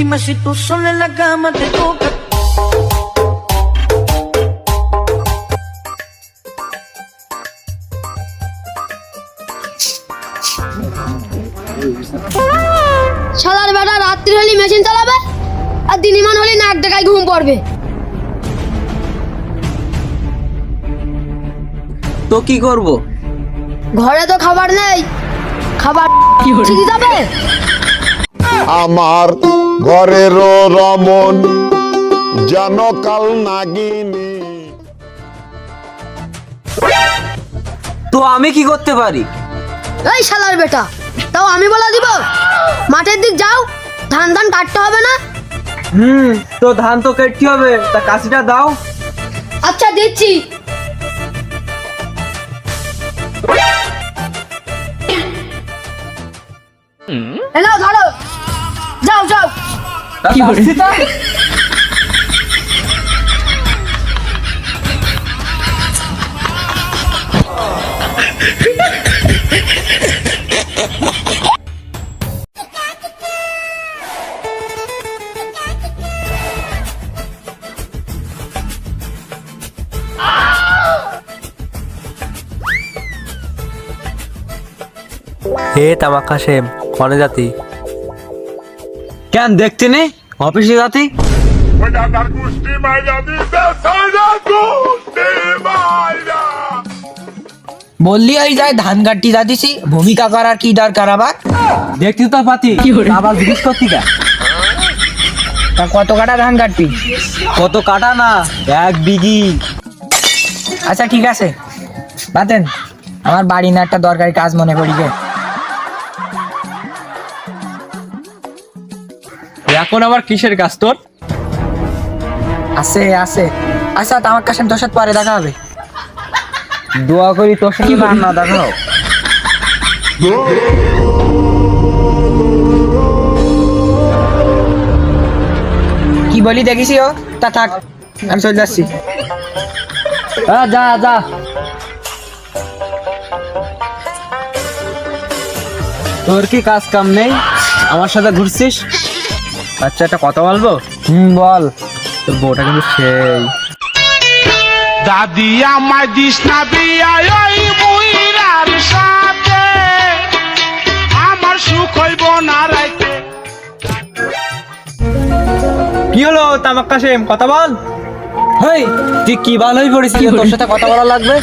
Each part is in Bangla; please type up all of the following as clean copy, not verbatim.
Dime si tú sola en la cama te toca. শালার বেটা রাত্রি হলে মেশিন চালাবে আর দিনিমান হলে নাক ডাকায় ঘুম পড়বে। তো কি করব? ঘরে তো খাবার নেই, খাবার দিতে যাবে। আমার ঘরের রমন যেন কাল নাগিনী। তো আমি কি করতে পারি? এই শালার বেটা, তাও আমি বলা দিব? মাঠের দিক যাও, ধান ধান কাটতে হবে না? তো ধান তো কেটে হবে, তা কাশিটা দাও। আচ্ছা দিচ্ছি। নাও ধরো, যাও যাও। কি করছিস? হে তামাক কাশেম, কনে জাতি? কেন দেখতে নেই অফিসে যাতি? বললি ওই যায় ধান কাটতে যাচ্ছি, ভূমিকা করার কি দরকার আবার? দেখতে তো পাতি, আবার জিজ্ঞেস করতি কা? তা কত কাটা ধান কাটবি? কত কাটা না, 1 বিঘি। আচ্ছা ঠিক আছে, বাতেন আমার বাড়ি না একটা দরকারি কাজ মনে করি গে। এখন আবার কিসের কাজ তোর? আছে আছে। আচ্ছা তামাক কাশেম, তোর সাথে পরে দেখা হবে। দোয়া করি তোর সাথে না দেখাও। কি বলি দেখিস ও? তা থাক, আমি চলে যাচ্ছি। যা যা। তোর কি কাজ কাম নেই, আমার সাথে ঘুরছিস? আচ্ছা একটা কথা বলবো? বল। তোর বউটা কিন্তু সেই। দাদি আমায় দিস না বিয়া ওই বুইরার সাথে, আমার সুখ হইব না রাইতে। কি হলো তামাক কাশেম, কথা বল। হেই তুই কি ভালোই পড়েছিস, তোর সাথে কথা বলা লাগবে।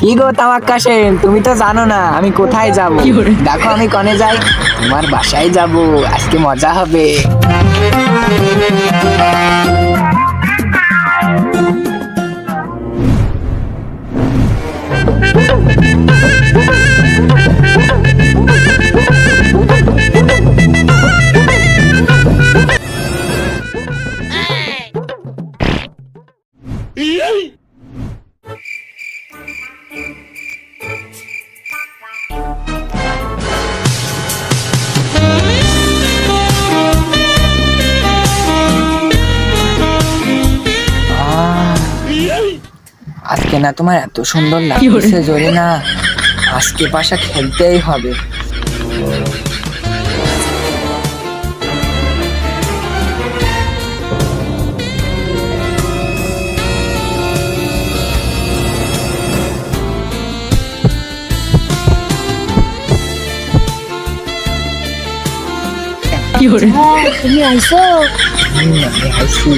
কি গো তামাক কাশেম, তুমি তো জানো না আমি কোথায় যাব। দেখো আমি কনে যাই, তোমার বাসায় যাব, আজকে মজা হবে। আজকে না তোমার এত সুন্দর লাগছে জোরে না, আজকে পাশা খেলতেই হবে। তুমি আইছো? আমি হাসি।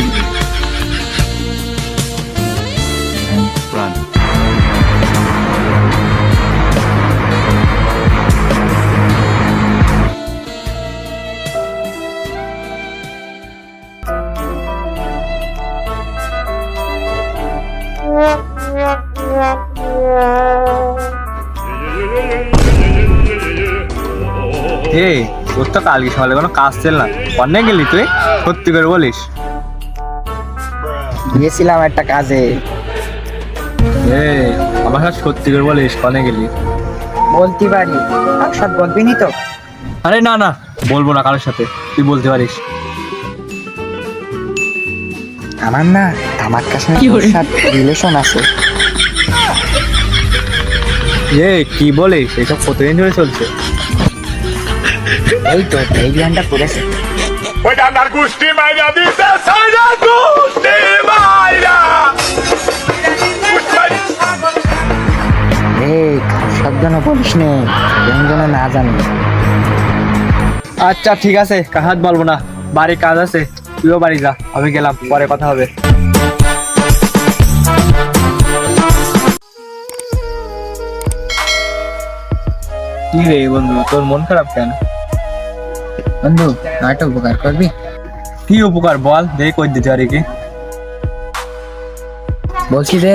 এই তোর তো কালকে সকালে কোনো কাজ ছিল না, কনে গেলি তুই? সত্যি করে বলিস। গিয়েছিলাম একটা কাজে। এই আমার সাথে সত্যি করে বলিস, কনে গেলি? বলতে পারি, একসাথ বলবি নি তো? আরে না না, বলবো না কারোর সাথে, তুই বলতে পারিস। আমার না তামাক কাশেমের সাথে রিলেশন আছে। কি বলিস, এসব কতদিন ধরে চলছে? এই তো এই গানটা পড়েছে। ওই ডান্ডার গুষ্টি মাইরা দিতে সাইরা গুষ্টি মাইরা এই সব যেন বলিস নে, কেন যেন না জানি। আচ্ছা ঠিক আছে, কাহাত বলবো না, বাড়ি কাজ আছে, তুইও বাড়ি যা, আমি গেলাম, পরে কথা হবে। কি রে বন্ধু, তোর মন খারাপ কেন? বন্ধু একটা উপকার করবি? কি উপকার বল, দেখে কই দিতে পারি কি? বলছি যে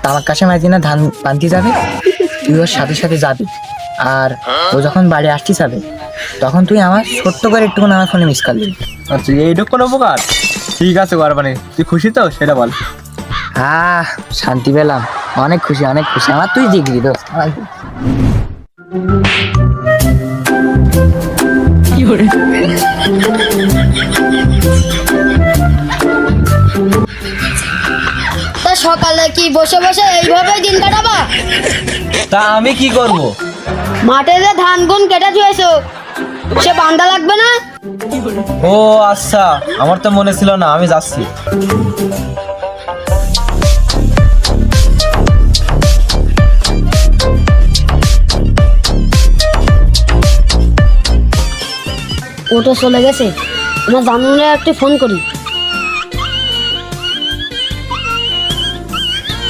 তামাক কাশেম একদিন ধান পানতে যাবে, তুই ওর সাথে সাথে যাবি, আর ও যখন বাড়ি আসতে যাবে তখন তুই আমার ছোট্ট করে একটু আমার ফোনে মিস কল দিবি। আচ্ছা এইটুকু কোনো উপকার? ঠিক আছে পারবানি, তুই খুশি তো সেটা বল। শান্তি পেলাম, অনেক খুশি অনেক খুশি। আমার তুই জিগরি দোস্ত। তা সকালে কি বসে বসে এইভাবে দিন কাটাবা? তা আমি কি করব? মাঠে যে ধান গুন কেটে থুয়েছো, সে বান্দা লাগবে না? ও আচ্ছা, আমার তো মনে ছিল না, আমি যাচ্ছি। ও তো চলে গেছে, আমার জানুনে একটু ফোন করি।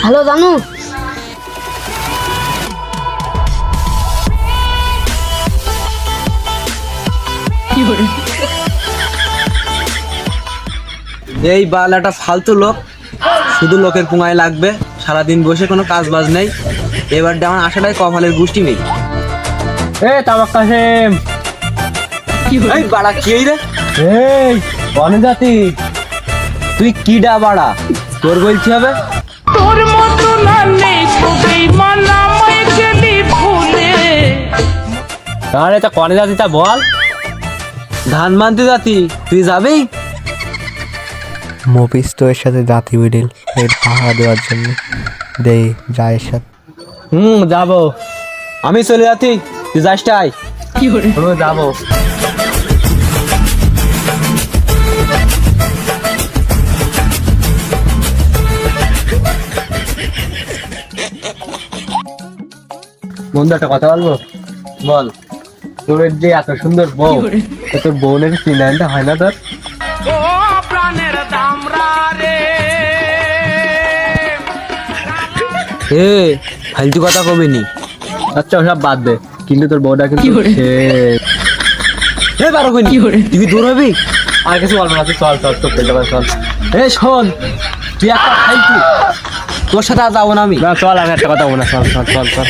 হ্যালো জানু, এই বাল একটা ফালতু লোক, শুধু লোকের পুঙায় লাগবে, সারাদিন বসে কোনো কাজ বাজ নেই। এবার আমার আশাটাই কপালের গুষ্টি নেই। এ তামাক কাশেম, এই বাড়া কি রে? এই বনে জাতি, তুই কিডা বাড়া? তোর বলতে হবে। তোর মতো না নেই খুবই মানা মাই গেলি ভুলে। আরে তা কনে জাতি তা বল। ধান মানতে জাতি, তুই যাবি? মফিস তো এর সাথে জাতি বিডিল এর পাহারা দেওয়ার জন্য দেই যায় এর সাথে। যাবো, আমি চলে যাচ্ছি, তুই যাস তাই। যাবো। বন্ধু একটা কথা বলবো? বল। তোর যে এত সুন্দর বউ, তোর বউনের চিনাইটা হয় না তোর? ও প্রাণের দামরা রে, ফালতু কথা কবি নি। আচ্ছা ওসব বাদ দে, কিন্তু তোর বউটা কিন্তু পারো কইনি, তুই দূর হবি। আর কিছু বলবো না, তুই চল চল চল চল। শোন, তুই একটা ফালতু, তোর সাথে আর যাবো না আমি। না চল, আমি একটা কথা বলবো না, চল চল চল চল।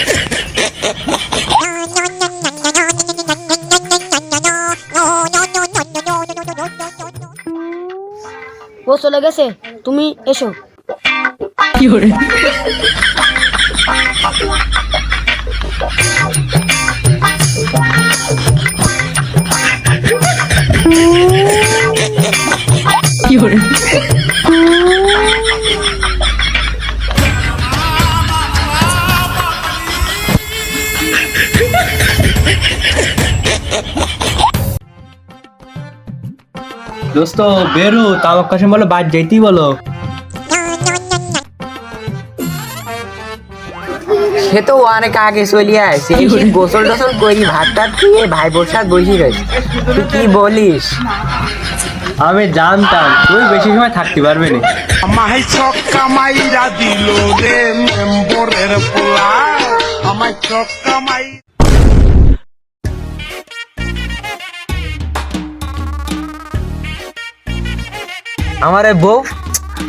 ও চলে গেছে, তুমি এসো। দোস্ত বেরু, তামাক কাশেম বলো বাদ যেতেই বলো। সে তো অনেক আগে চলিয়ে আসে, গোসল টোসল করি, ভাত টাত খেয়ে ভাই বোর সাথে বসে রয়েছে। তুই কি বলিস? আমি জানতাম তুই বেশি সময় থাকতে পারবি না। আমায় ছক্কা মাইরা দিল রে মেম্বরের পোলা, আমায় ছক্কা মাই। আমার বউ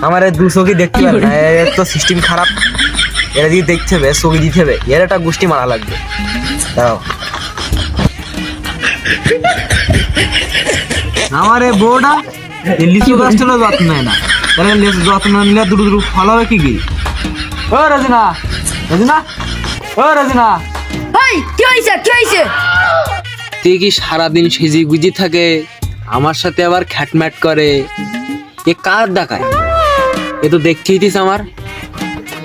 আমার দু চোখই দেখতে পারে না, এর তো সিস্টেম খারাপ। এরা দিয়ে দেখতে হবে, চোখে দিতে হবে, এর একটা গোষ্ঠী মারা লাগবে। দাও আমার এই বউটা লিচু গাছটারও যত্ন নেয় না, তাহলে যত্ন নিলে দুটো দুটো ফল হবে কি? ও রাজিনা, রাজিনা, ও রাজিনা, কি হয়েছে কি হয়েছে? তুই কি সারাদিন সেজি গুজি থাকে, আমার সাথে আবার খ্যাটম্যাট করে, এ কার দেখায়? এ তো দেখতেই দিস আমার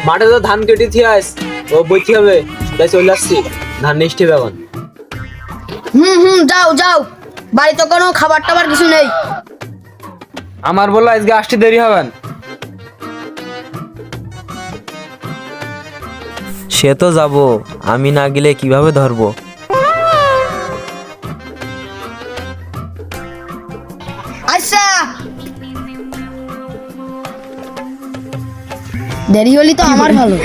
মাঠে তো ধান কেটেছি আস, ও বইতে হবে, তাই চলে আসছি ধান নিষ্ঠে এখন। যাও যাও, বাড়িতে কোনো খাবার টাবার কিছু নেই। আমার বললো আজকে আসতে দেরি হবে না। সে তো যাব, আমি না গেলে কিভাবে ধরবো? আচ্ছা, দেরি হলি তো আমার ভালো।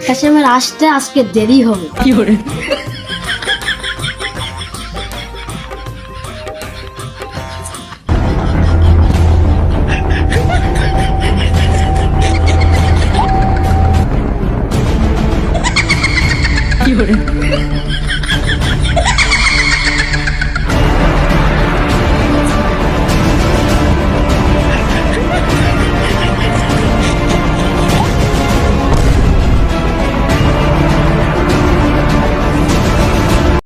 কাশেমের আসতে আজকে দেরি হবে।